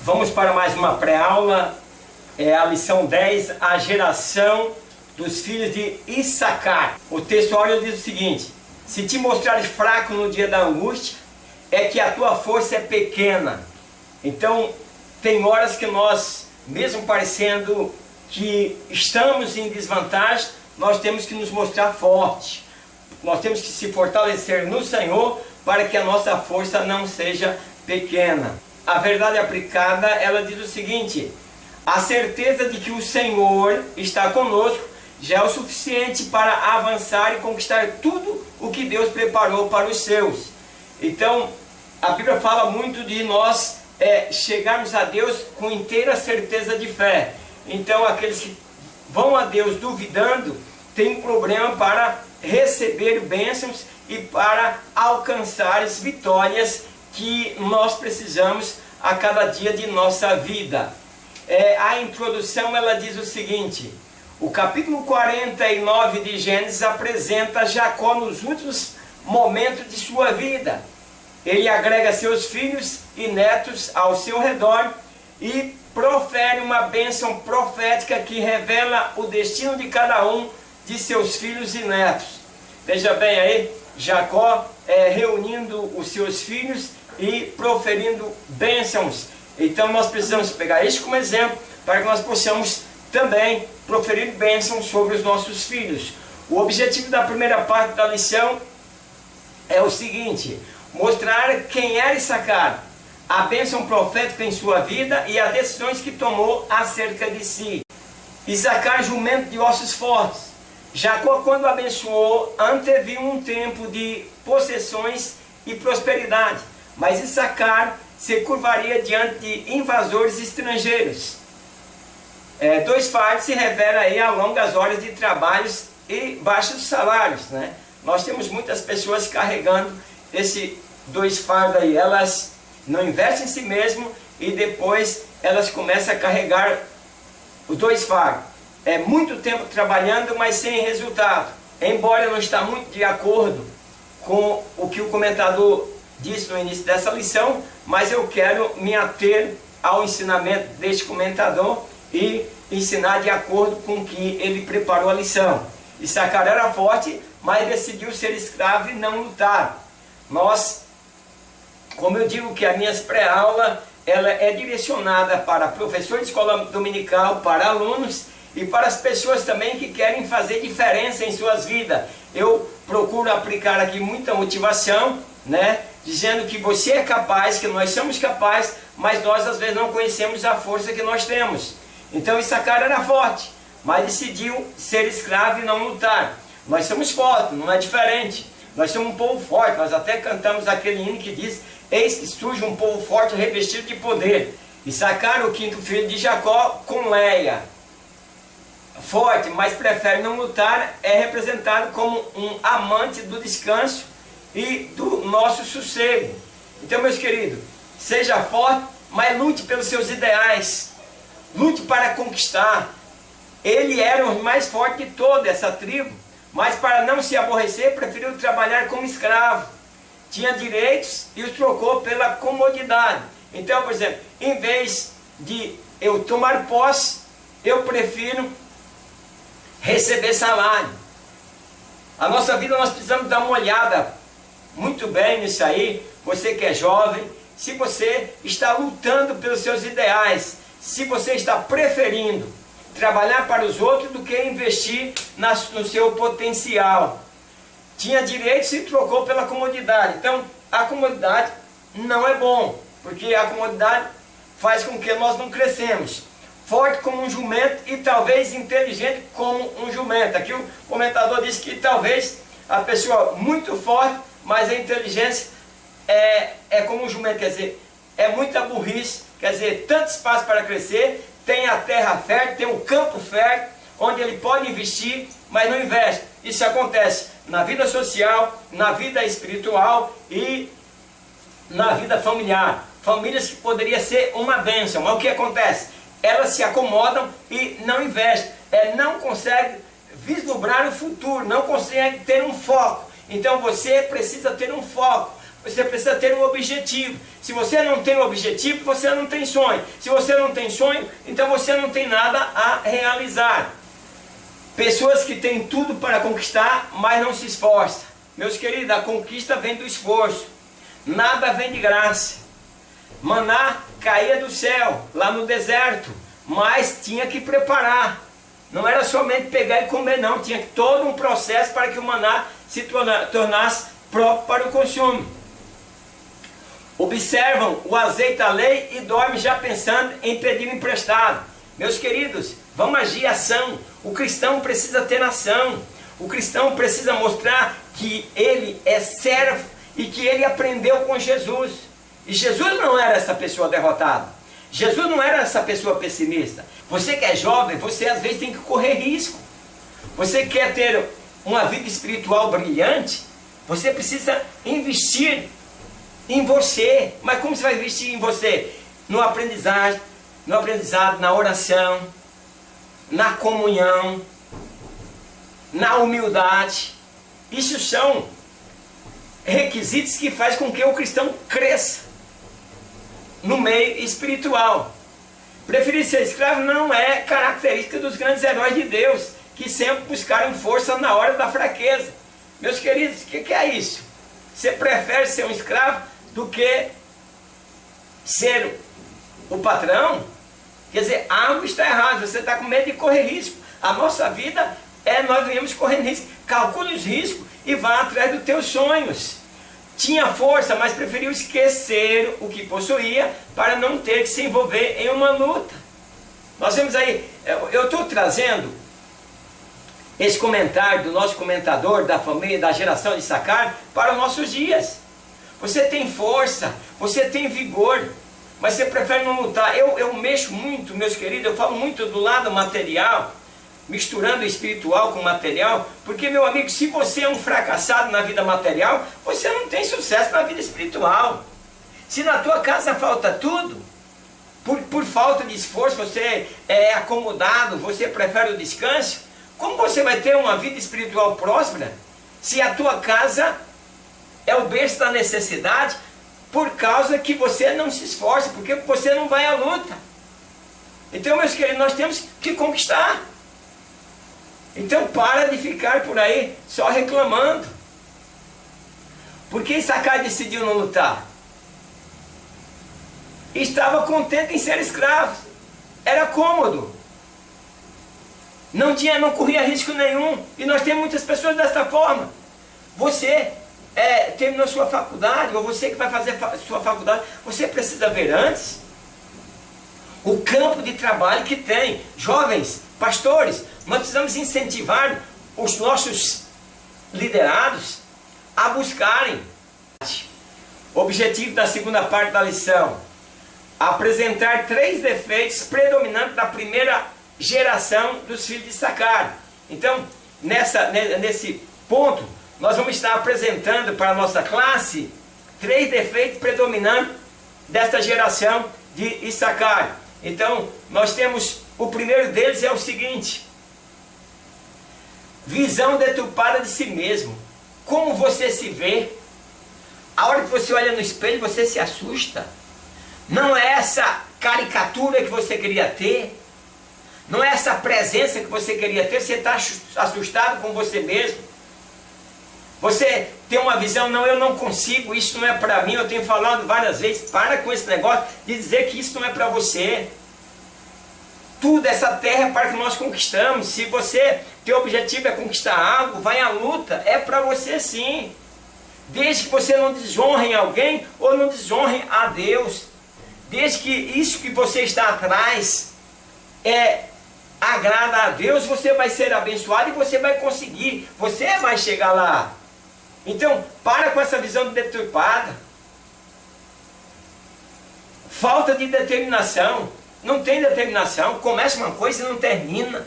Vamos para mais uma pré-aula, a lição 10, a geração dos filhos de Issacar. O texto áureo diz o seguinte: se te mostrares fraco no dia da angústia, é que a tua força é pequena. Então, tem horas que nós, mesmo parecendo que estamos em desvantagem, nós temos que nos mostrar fortes. Nós temos que se fortalecer no Senhor para que a nossa força não seja pequena. A verdade aplicada, ela diz o seguinte: a certeza de que o Senhor está conosco já é o suficiente para avançar e conquistar tudo o que Deus preparou para os seus. Então, a Bíblia fala muito de nós chegarmos a Deus com inteira certeza de fé. Então, aqueles que vão a Deus duvidando, têm um problema para receber bênçãos e para alcançar as vitórias que nós precisamos a cada dia de nossa vida. A introdução, ela diz o seguinte: o capítulo 49 de Gênesis apresenta Jacó nos últimos momentos de sua vida. Ele agrega seus filhos e netos ao seu redor e profere uma bênção profética que revela o destino de cada um de seus filhos e netos. Veja bem aí, Jacó reunindo os seus filhos e proferindo bênçãos. Então nós precisamos pegar isso como exemplo para que nós possamos também proferir bênçãos sobre os nossos filhos. O objetivo da primeira parte da lição é o seguinte: mostrar quem era Issacar, a bênção profética em sua vida e as decisões que tomou acerca de si. Issacar, jumento de ossos fortes. Jacó, quando abençoou, anteviu um tempo de possessões e prosperidade, mas Issacar se curvaria diante de invasores estrangeiros. Dois fardos se revela aí a longas horas de trabalhos e baixos salários, né? Nós temos muitas pessoas carregando esse dois fardos aí. Elas não investem em si mesmo e depois elas começam a carregar os dois fardos. Muito tempo trabalhando, mas sem resultado. Embora eu não esteja muito de acordo com o que o comentador disse no início dessa lição, mas eu quero me ater ao ensinamento deste comentador e ensinar de acordo com o que ele preparou a lição. Issacar era forte, mas decidiu ser escravo e não lutar. Nós, como eu digo que a minha pré-aula, ela é direcionada para professor de escola dominical, para alunos e para as pessoas também que querem fazer diferença em suas vidas. Eu procuro aplicar aqui muita motivação, né? Dizendo que você é capaz, que nós somos capazes, mas nós às vezes não conhecemos a força que nós temos. Então Issacar era forte, mas decidiu ser escravo e não lutar. Nós somos fortes, não é diferente. Nós somos um povo forte. Nós até cantamos aquele hino que diz: eis que surge um povo forte revestido de poder. Issacar, o quinto filho de Jacó, com Leia, forte, mas prefere não lutar, é representado como um amante do descanso e do nosso sossego. Então, meus queridos, seja forte, mas lute pelos seus ideais, lute para conquistar. Ele era o mais forte de toda essa tribo, mas para não se aborrecer, preferiu trabalhar como escravo. Tinha direitos e os trocou pela comodidade. Então, por exemplo, em vez de eu tomar posse, eu prefiro receber salário. A nossa vida, nós precisamos dar uma olhada muito bem nisso aí. Você que é jovem, se você está lutando pelos seus ideais, se você está preferindo trabalhar para os outros do que investir no seu potencial. Tinha direito e se trocou pela comodidade. Então, a comodidade não é bom, porque a comodidade faz com que nós não crescemos. Forte como um jumento e talvez inteligente como um jumento. Aqui o comentador disse que talvez a pessoa muito forte, mas a inteligência é como um jumento, quer dizer, é muita burrice, quer dizer, tanto espaço para crescer, tem a terra fértil, tem o campo fértil, onde ele pode investir, mas não investe. Isso acontece na vida social, na vida espiritual e na vida familiar. Famílias que poderiam ser uma bênção, mas o que acontece? Elas se acomodam e não investem, não conseguem vislumbrar o futuro, não conseguem ter um foco. Então você precisa ter um foco você precisa ter um objetivo. Se você não tem um objetivo, você não tem sonho. Se você não tem sonho, então você não tem nada a realizar. Pessoas que têm tudo para conquistar, mas não se esforçam. Meus queridos, a conquista vem do esforço. Nada vem de graça. Maná caía do céu, lá no deserto, mas tinha que preparar. Não era somente pegar e comer, não. Tinha todo um processo para que o maná se tornasse próprio para o consumo. Observam o azeite da lei e dormem já pensando em pedir emprestado. Meus queridos, vamos agir ação. O cristão precisa ter ação. O cristão precisa mostrar que ele é servo e que ele aprendeu com Jesus. E Jesus não era essa pessoa derrotada. Jesus não era essa pessoa pessimista. Você que é jovem, você às vezes tem que correr risco. Você quer ter uma vida espiritual brilhante, você precisa investir em você. Mas como você vai investir em você? No aprendizado, na oração, na comunhão, na humildade. Isso são requisitos que fazem com que o cristão cresça no meio espiritual. Preferir ser escravo não é característica dos grandes heróis de Deus, que sempre buscaram força na hora da fraqueza. Meus queridos, o que é isso? Você prefere ser um escravo do que ser o patrão? Quer dizer, algo está errado, você está com medo de correr risco. A nossa vida nós viemos correndo risco. Calcule os riscos e vá atrás dos teus sonhos. Tinha força, mas preferiu esquecer o que possuía para não ter que se envolver em uma luta. Nós vemos aí, eu estou trazendo esse comentário do nosso comentador da família, da geração de Issacar, para os nossos dias. Você tem força, você tem vigor, mas você prefere não lutar. Eu mexo muito, meus queridos, eu falo muito do lado material, misturando o espiritual com o material, porque, meu amigo, se você é um fracassado na vida material, você não tem sucesso na vida espiritual. Se na tua casa falta tudo, por falta de esforço, você é acomodado, você prefere o descanso, como você vai ter uma vida espiritual próspera, se a tua casa é o berço da necessidade, por causa que você não se esforça, porque você não vai à luta? Então, meus queridos, nós temos que conquistar. Então para de ficar por aí só reclamando. Por que Issacar decidiu não lutar? Estava contente em ser escravo. Era cômodo. Não corria risco nenhum. E nós temos muitas pessoas desta forma. Você terminou sua faculdade, ou você que vai fazer sua faculdade, você precisa ver antes o campo de trabalho que tem. Jovens, pastores, nós precisamos incentivar os nossos liderados a buscarem. O objetivo da segunda parte da lição: apresentar 3 defeitos predominantes da primeira geração dos filhos de Issacar. Então, nesse ponto, nós vamos estar apresentando para a nossa classe 3 defeitos predominantes desta geração de Issacar. Então, nós temos, o primeiro deles é o seguinte: visão deturpada de si mesmo. Como você se vê? A hora que você olha no espelho, você se assusta. Não é essa caricatura que você queria ter. Não é essa presença que você queria ter. Você está assustado com você mesmo. Você tem uma visão: não, eu não consigo, isso não é para mim. Eu tenho falado várias vezes: para com esse negócio de dizer que isso não é para você. Tudo, essa terra é para que nós conquistamos. Se você, teu objetivo é conquistar algo, vai à luta, é para você sim. Desde que você não desonre alguém ou não desonre a Deus. Desde que isso que você está atrás agrada a Deus, você vai ser abençoado e você vai conseguir. Você vai chegar lá. Então, para com essa visão deturpada. Falta de determinação. Não tem determinação. Começa uma coisa e não termina.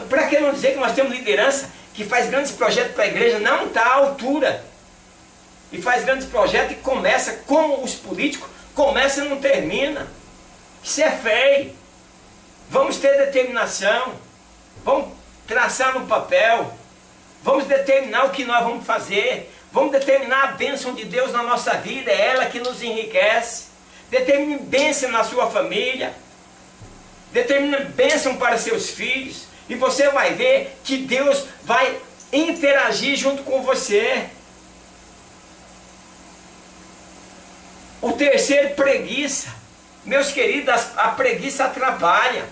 Para que não dizer que nós temos liderança que faz grandes projetos para a igreja, não está à altura. E faz grandes projetos e começa, como os políticos, começa e não termina. Isso é feio. Vamos ter determinação. Vamos traçar no papel. Vamos determinar o que nós vamos fazer. Vamos determinar a bênção de Deus na nossa vida, é ela que nos enriquece. Determine bênção na sua família. Determine bênção para seus filhos. E você vai ver que Deus vai interagir junto com você. O terceiro, preguiça. Meus queridos, a preguiça atrapalha.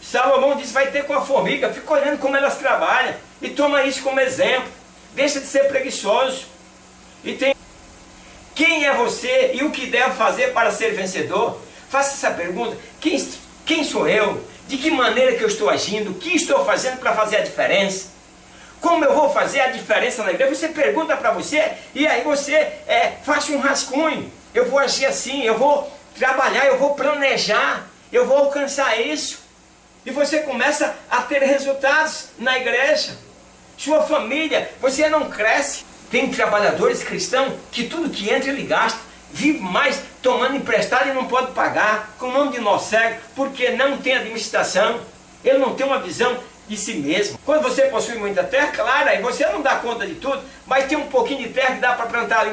Salomão diz, vai ter com a formiga, fica olhando como elas trabalham. E toma isso como exemplo. Deixa de ser preguiçoso. E tem... Quem é você e o que deve fazer para ser vencedor? Faça essa pergunta. Quem sou eu? De que maneira que eu estou agindo? O que estou fazendo para fazer a diferença? Como eu vou fazer a diferença na igreja? Você pergunta para você e aí você faça um rascunho. Eu vou agir assim, eu vou trabalhar, eu vou planejar, eu vou alcançar isso. E você começa a ter resultados na igreja. Sua família, você não cresce. Tem trabalhadores cristãos que tudo que entra ele gasta. Vive mais tomando emprestado e não pode pagar. Com o nome de nó cego, porque não tem administração. Ele não tem uma visão de si mesmo. Quando você possui muita terra, claro, aí você não dá conta de tudo, mas tem um pouquinho de terra que dá para plantar ali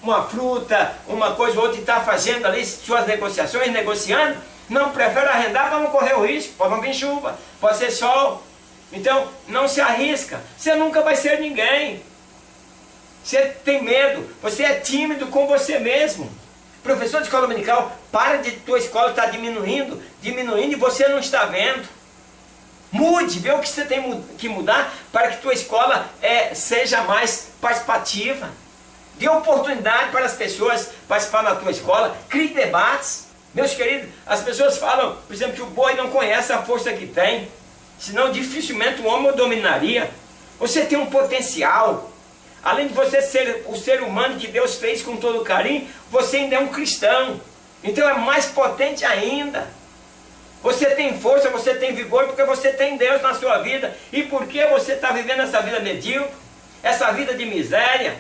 uma fruta, uma coisa ou outra, e está fazendo ali suas negociações, negociando. Não, prefere arrendar para não correr o risco. Pode não vir chuva, pode ser sol. Então, não se arrisca. Você nunca vai ser ninguém. Você tem medo. Você é tímido com você mesmo. Professor de escola dominical, para de tua escola estar diminuindo e você não está vendo. Mude, vê o que você tem que mudar para que tua escola seja mais participativa. Dê oportunidade para as pessoas participar da tua escola. Crie debates. Meus queridos, as pessoas falam, por exemplo, que o boi não conhece a força que tem. Senão dificilmente o homem o dominaria. Você tem um potencial. Além de você ser o ser humano que Deus fez com todo carinho, você ainda é um cristão. Então é mais potente ainda. Você tem força, você tem vigor, porque você tem Deus na sua vida. E porque você está vivendo essa vida medíocre, essa vida de miséria,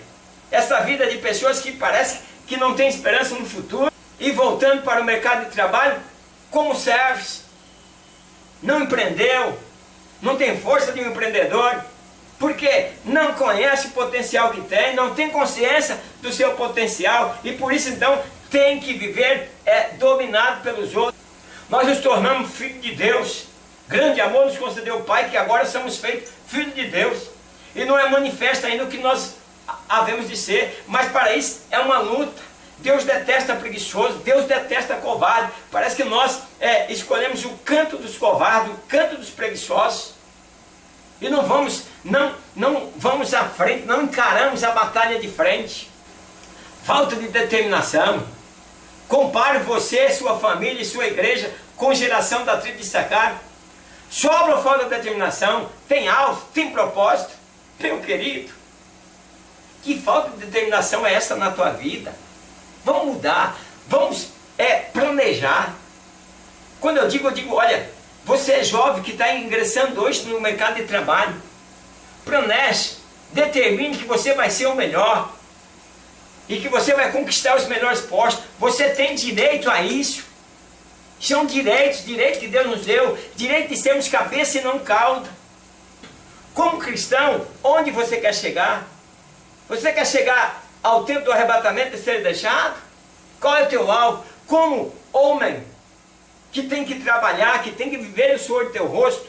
essa vida de pessoas que parece que não tem esperança no futuro, e voltando para o mercado de trabalho, como serve? Não empreendeu, não tem força de um empreendedor, porque não conhece o potencial que tem, não tem consciência do seu potencial, e por isso então tem que viver dominado pelos outros. Nós nos tornamos filhos de Deus. Grande amor nos concedeu o Pai, que agora somos feitos filhos de Deus. E não é manifesto ainda o que nós havemos de ser, mas para isso é uma luta. Deus detesta preguiçoso, Deus detesta covarde. Parece que nós escolhemos o canto dos covardes, o canto dos preguiçosos. E não vamos à frente, não encaramos a batalha de frente. Falta de determinação. Compare você, sua família e sua igreja com a geração da tribo de Issacar. Sobra ou falta de determinação? Tem alvo, tem propósito? Meu querido, que falta de determinação é essa na tua vida? Vamos mudar, vamos planejar. Quando eu digo, olha, você é jovem que está ingressando hoje no mercado de trabalho. Planeje, determine que você vai ser o melhor. E que você vai conquistar os melhores postos. Você tem direito a isso. São direitos que Deus nos deu. Direito de sermos cabeça e não cauda. Como cristão, onde você quer chegar? Você quer chegar ao tempo do arrebatamento e ser deixado? Qual é o teu alvo? Como homem que tem que trabalhar, que tem que viver o suor do teu rosto,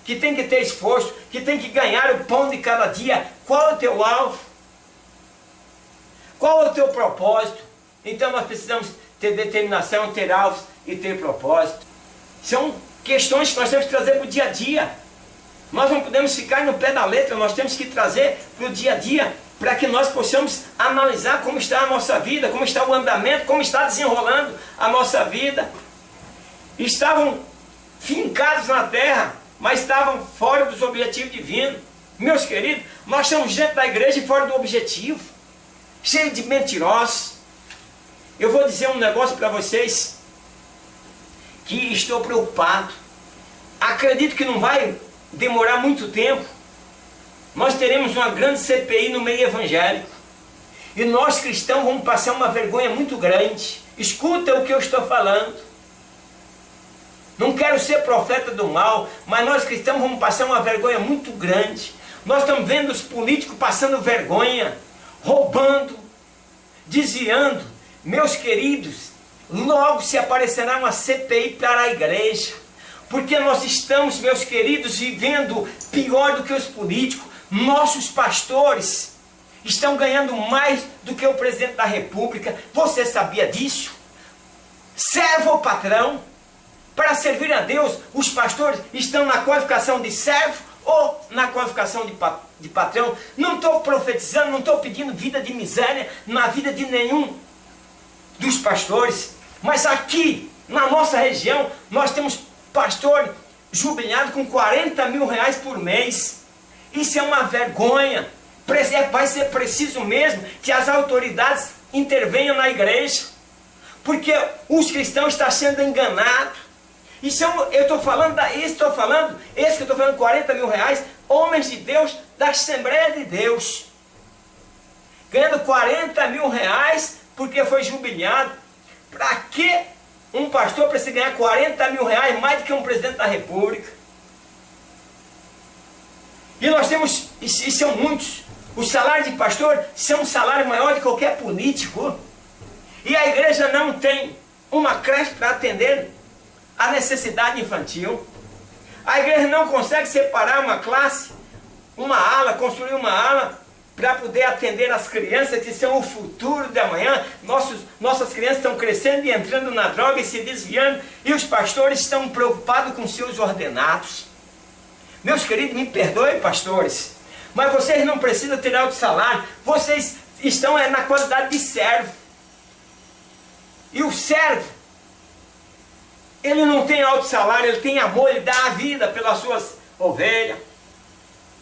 que tem que ter esforço, que tem que ganhar o pão de cada dia, qual é o teu alvo? Qual é o teu propósito? Então nós precisamos ter determinação, ter alvos e ter propósito. São questões que nós temos que trazer para o dia a dia. Nós não podemos ficar no pé da letra, nós temos que trazer para o dia a dia, para que nós possamos analisar como está a nossa vida, como está o andamento, como está desenrolando a nossa vida. Estavam fincados na terra, mas estavam fora dos objetivos divinos. Meus queridos, nós estamos dentro da igreja e fora do objetivo, cheio de mentirosos. Eu vou dizer um negócio para vocês, que estou preocupado. Acredito que não vai demorar muito tempo. Nós teremos uma grande CPI no meio evangélico. E nós cristãos vamos passar uma vergonha muito grande. Escuta o que eu estou falando. Não quero ser profeta do mal, mas nós cristãos vamos passar uma vergonha muito grande. Nós estamos vendo os políticos passando vergonha, roubando, desviando. Meus queridos, logo se aparecerá uma CPI para a igreja. Porque nós estamos, meus queridos, vivendo pior do que os políticos. Nossos pastores estão ganhando mais do que o presidente da República. Você sabia disso? Servo ou patrão? Para servir a Deus, os pastores estão na qualificação de servo ou na qualificação de patrão. Não estou profetizando, não estou pedindo vida de miséria na vida de nenhum dos pastores. Mas aqui, na nossa região, nós temos pastor jubilado com 40 mil reais por mês. Isso é uma vergonha. Vai ser preciso mesmo que as autoridades intervenham na igreja, porque os cristãos estão sendo enganados. Isso eu estou falando, esse que eu estou falando, 40 mil reais, homens de Deus da Assembleia de Deus, ganhando 40 mil reais porque foi jubilado. Para que um pastor precisa ganhar 40 mil reais mais do que um presidente da República? E nós temos, e são muitos, os salários de pastor são um salário maior de qualquer político. E a igreja não tem uma creche para atender a necessidade infantil. A igreja não consegue separar uma classe, uma ala, construir uma ala para poder atender as crianças que são o futuro de amanhã. Nossas crianças estão crescendo e entrando na droga e se desviando, e os pastores estão preocupados com seus ordenados. Meus queridos, me perdoem, pastores, mas vocês não precisam ter alto salário. Vocês estão na qualidade de servo. E o servo, ele não tem alto salário, ele tem amor, ele dá a vida pelas suas ovelhas.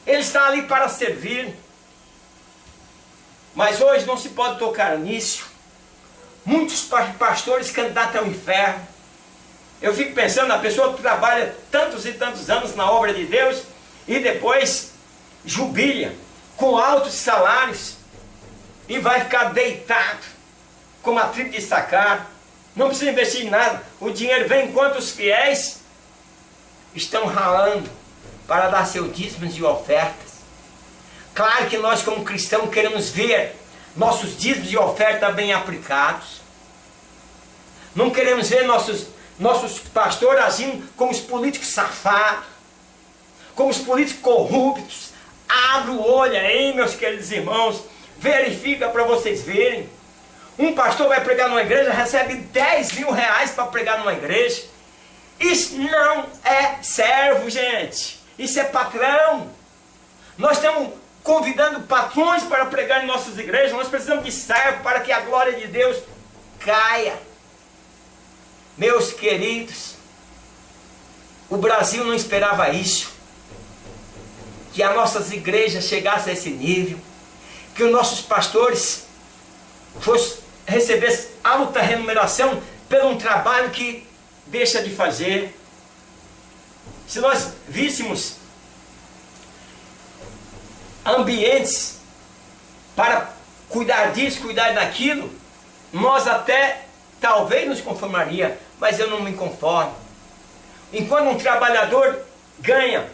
Ele está ali para servir. Mas hoje não se pode tocar nisso. Muitos pastores candidatos ao inferno. Eu fico pensando, a pessoa que trabalha tantos e tantos anos na obra de Deus e depois jubilha com altos salários e vai ficar deitado como a tribo de Issacar. Não precisa investir em nada. O dinheiro vem enquanto os fiéis estão ralando para dar seus dízimos e ofertas. Claro que nós como cristãos queremos ver nossos dízimos e ofertas bem aplicados. Não queremos ver nossos pastores agindo como os políticos safados, como os políticos corruptos. Abre o olho aí, meus queridos irmãos, verifica para vocês verem. Um pastor vai pregar numa igreja, recebe 10 mil reais para pregar numa igreja. Isso não é servo, gente. Isso é patrão. Nós estamos convidando patrões para pregar em nossas igrejas. Nós precisamos de servo para que a glória de Deus caia. Meus queridos, o Brasil não esperava isso. Que as nossas igrejas chegassem a esse nível. Que os nossos pastores recebessem alta remuneração pelo um trabalho que deixa de fazer. Se nós víssemos ambientes para cuidar disso, cuidar daquilo, nós até talvez nos conformaria, mas eu não me conformo. Enquanto um trabalhador ganha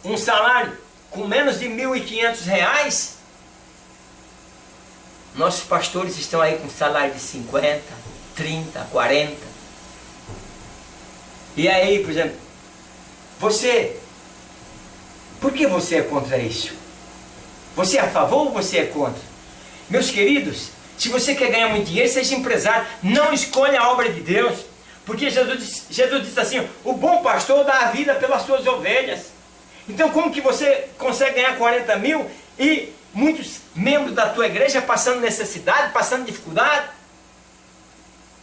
um salário com menos de R$1.500, nossos pastores estão aí com salário de 50, 30, 40. E aí, por exemplo, por que você é contra isso? Você é a favor ou você é contra? Meus queridos, se você quer ganhar muito dinheiro, seja empresário. Não escolha a obra de Deus. Porque Jesus disse assim, o bom pastor dá a vida pelas suas ovelhas. Então como que você consegue ganhar 40 mil e muitos membros da tua igreja passando necessidade, passando dificuldade?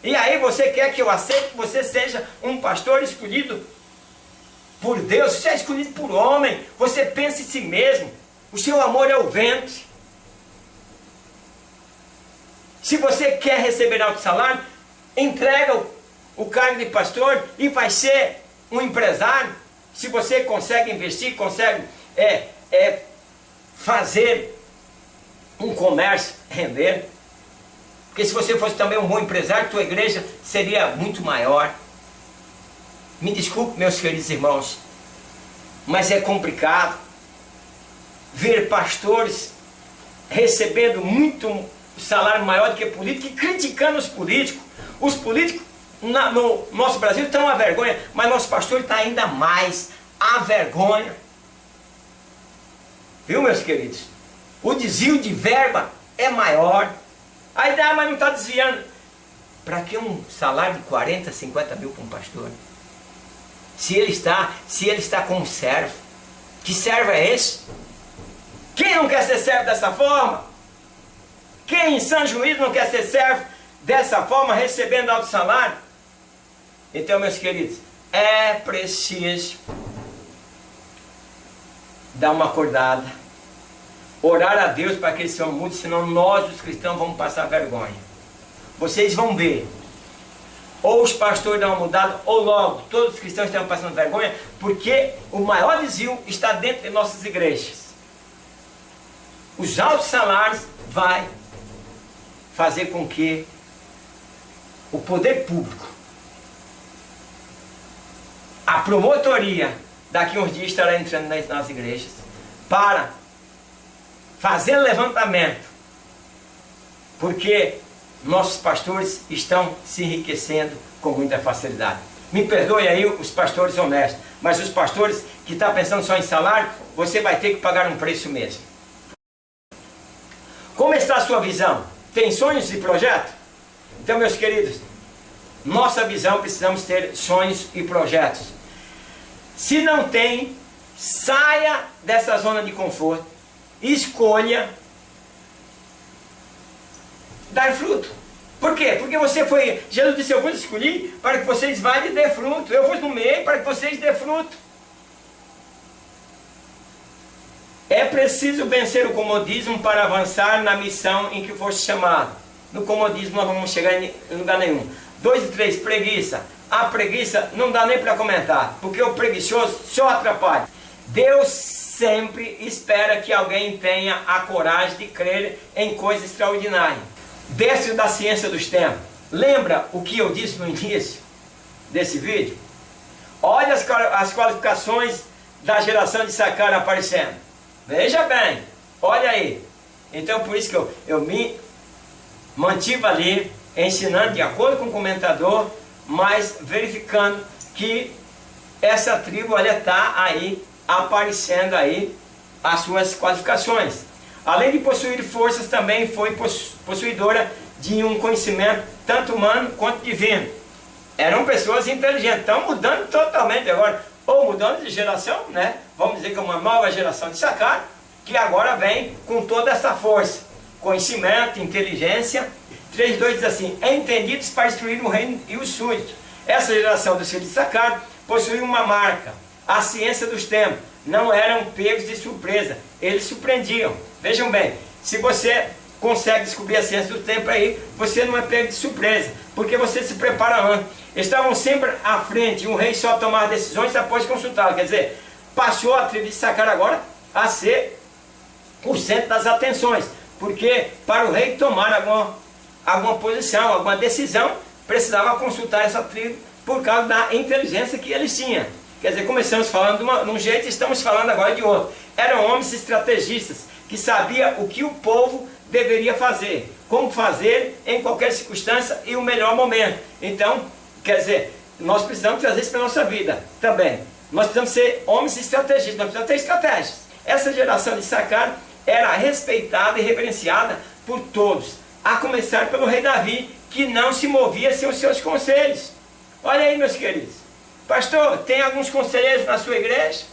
E aí você quer que eu aceite que você seja um pastor escolhido por Deus? Você é escolhido por homem. Você pensa em si mesmo. O seu amor é o ventre. Se você quer receber alto salário, entrega o cargo de pastor e vai ser um empresário. Se você consegue investir, consegue fazer um comércio render. Porque se você fosse também um bom empresário, tua igreja seria muito maior. Me desculpe, meus queridos irmãos, mas é complicado. ver pastores recebendo muito salário maior do que político e criticando os políticos. Os políticos no nosso Brasil estão a vergonha, mas nosso pastor está ainda mais a vergonha. Viu, meus queridos? O desvio de verba é maior. Aí dá, mas não está desviando. Para que um salário de 40, 50 mil para um pastor? Se ele está como servo. Que servo é esse? Quem não quer ser servo dessa forma? Quem em sã juízo não quer ser servo dessa forma, recebendo alto salário? Então, meus queridos, é preciso dar uma acordada, orar a Deus para que esse homem mude, senão nós, os cristãos, vamos passar vergonha. Vocês vão ver, ou os pastores dão uma mudada, ou logo todos os cristãos estão passando vergonha, porque o maior desvio está dentro de nossas igrejas. Os altos salários vai fazer com que o poder público, a promotoria, daqui a uns dias estará entrando nas igrejas para fazer levantamento, porque nossos pastores estão se enriquecendo com muita facilidade. Me perdoe aí os pastores honestos, mas os pastores que estão pensando só em salário, você vai ter que pagar um preço mesmo. Como está a sua visão? Tem sonhos e projetos? Então, meus queridos, nossa visão, precisamos ter sonhos e projetos. Se não tem, saia dessa zona de conforto, escolha dar fruto. Por quê? Porque você foi, Jesus disse, eu vos escolhi para que vocês vão e dê fruto. Eu vos nomeei para que vocês dê fruto. É preciso vencer o comodismo para avançar na missão em que foste chamado. No comodismo nós vamos chegar em lugar nenhum. 2 e 3, preguiça. A preguiça não dá nem para comentar, porque o preguiçoso só atrapalha. Deus sempre espera que alguém tenha a coragem de crer em coisa extraordinária. Desce da ciência dos tempos. Lembra o que eu disse no início desse vídeo? Olha as qualificações da geração de Issacar aparecendo. Veja bem, olha aí. Então por isso que eu me mantive ali, ensinando de acordo com o comentador, mas verificando que essa tribo está aí, aparecendo aí as suas qualificações. Além de possuir forças, também foi possuidora de um conhecimento tanto humano quanto divino. Eram pessoas inteligentes, estão mudando totalmente agora, ou mudando de geração, né? Vamos dizer que é uma nova geração de Issacar, que agora vem com toda essa força, conhecimento, inteligência. 3:2 diz assim, entendidos para instruir o reino e os súditos. Essa geração dos filhos de Issacar possuía uma marca, a ciência dos tempos. Não eram pegos de surpresa, eles surpreendiam. Vejam bem, se você consegue descobrir a ciência do tempo aí, você não é pego de surpresa, porque você se prepara antes. Estavam sempre à frente, e o rei só tomava decisões após consultá-lo. Quer dizer, passou a tribo de Issacar agora a ser o centro das atenções, porque para o rei tomar alguma posição, alguma decisão, precisava consultar essa tribo por causa da inteligência que eles tinham. Quer dizer, começamos falando de um jeito e estamos falando agora de outro. Eram homens estrategistas que sabiam o que o povo deveria fazer, como fazer em qualquer circunstância e o melhor momento. Então, quer dizer, nós precisamos trazer isso para a nossa vida também. Nós precisamos ser homens estrategistas, nós precisamos ter estratégias. Essa geração de Issacar era respeitada e reverenciada por todos, a começar pelo rei Davi, que não se movia sem os seus conselhos. Olha aí, meus queridos. Pastor, tem alguns conselheiros na sua igreja?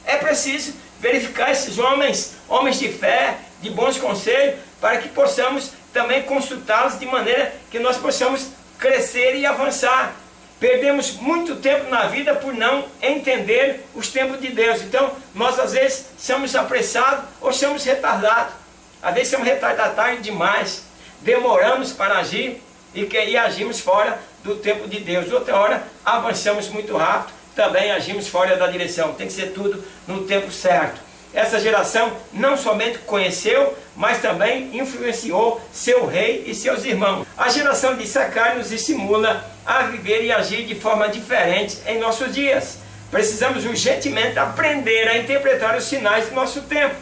É preciso verificar esses homens de fé, de bons conselhos, para que possamos também consultá-los de maneira que nós possamos crescer e avançar. Perdemos muito tempo na vida por não entender os tempos de Deus. Então, nós às vezes somos apressados ou somos retardados. Às vezes somos retardatários demais. Demoramos para agir e agimos fora do tempo de Deus. Outra hora, avançamos muito rápido, também agimos fora da direção. Tem que ser tudo no tempo certo. Essa geração não somente conheceu, mas também influenciou seu rei e seus irmãos. A geração de Issacar nos estimula a viver e agir de forma diferente em nossos dias. Precisamos urgentemente aprender a interpretar os sinais do nosso tempo.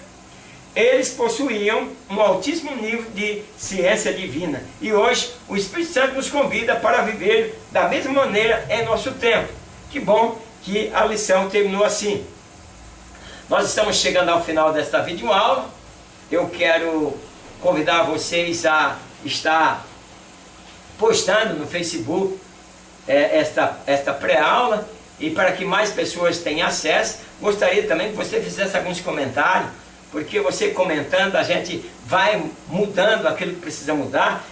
Eles possuíam um altíssimo nível de ciência divina. E hoje o Espírito Santo nos convida para viver da mesma maneira em nosso tempo. Que bom que a lição terminou assim. Nós estamos chegando ao final desta videoaula. Eu quero convidar vocês a estar postando no Facebook esta pré-aula, e para que mais pessoas tenham acesso, gostaria também que você fizesse alguns comentários, porque você comentando, a gente vai mudando aquilo que precisa mudar.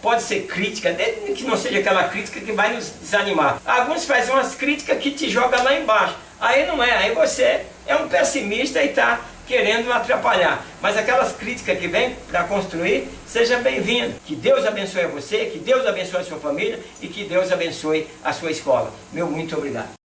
Pode ser crítica, desde que não seja aquela crítica que vai nos desanimar. Alguns fazem umas críticas que te jogam lá embaixo. Aí não é, aí você é um pessimista e está querendo atrapalhar. Mas aquelas críticas que vêm para construir, seja bem-vindo. Que Deus abençoe você, que Deus abençoe a sua família e que Deus abençoe a sua escola. Meu muito obrigado.